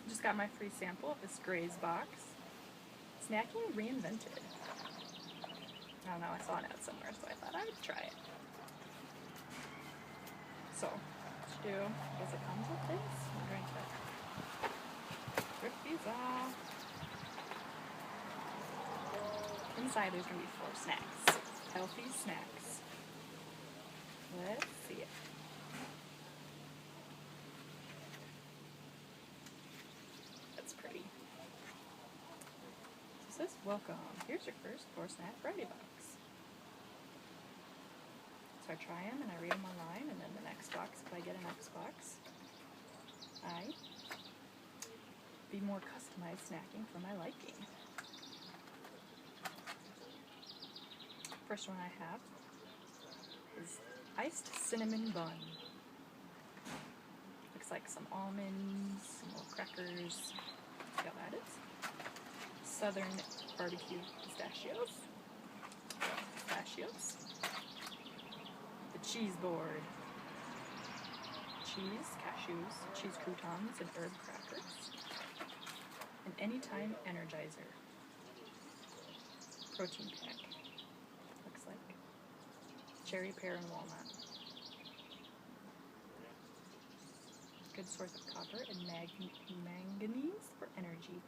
Just got my free sample of this Graze box. Snacking Reinvented. I don't know, I saw an ad somewhere, so I thought I would try it. So, what you do is it comes with this. I'm going to rip these off. Inside there's going to be 4 snacks. Healthy snacks. Let's see it. That's pretty. It says, welcome. Here's your first 4-snack variety box. So I try them and I read them online, and then the next box, if I get an Xbox, I be more customized snacking for my liking. First one I have is iced cinnamon bun. Looks like some almonds, some little crackers. See how that is? Southern barbecue pistachios. The cheese board. Cheese, cashews, cheese croutons, and herb crackers. An anytime energizer. Protein pack. Looks like cherry, pear, and walnut. Good source of copper and manganese for energy.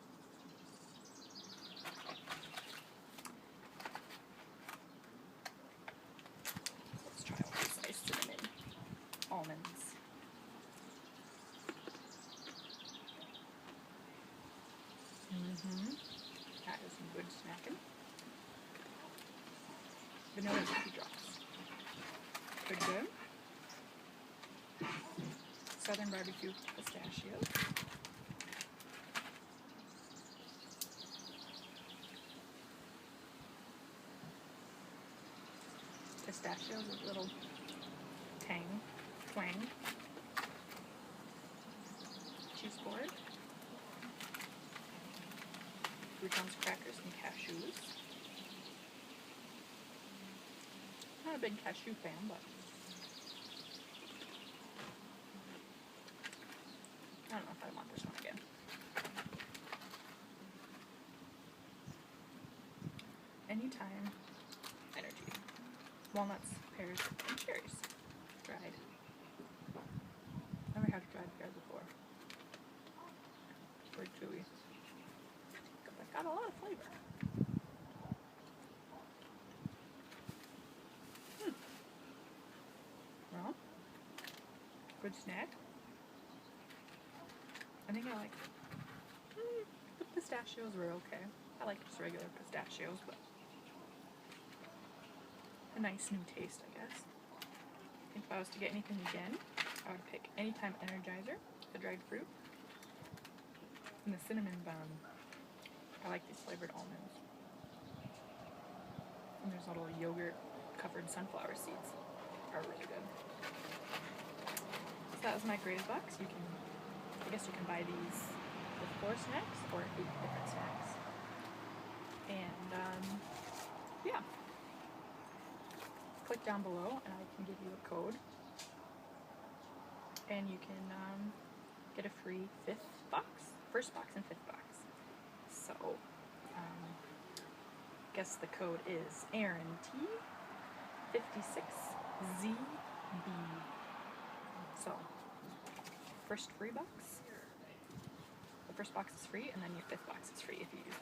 Let's try all this iced cinnamon. Almonds. That is some good snacking. Vanilla cookie drops. Good. Southern barbecue pistachios. Pistachios with a little twang. Cheese board. Croutons, crackers, and cashews. Not a big cashew fan, but I don't know if I want this one again. Anytime energy. Walnuts, pears, and cherries. Dried. Never had dried pear before. Very chewy. But got a lot of flavor. Well, good snack. I think I like the pistachios were okay. I like just regular pistachios, but a nice new taste, I guess. I think if I was to get anything again, I would pick Anytime Energizer, the dried fruit, and the cinnamon bun. I like these flavored almonds. And there's little yogurt-covered sunflower seeds. Are really good. So that was my Graze box. I guess you can buy these with 4 snacks or 8 different snacks. And yeah. Click down below and I can give you a code. And you can get a free 5th box, 1st box and 5th box. So, guess the code is Aaron T56ZB. So, first free box. The 1st box is free, and then your 5th box is free if you use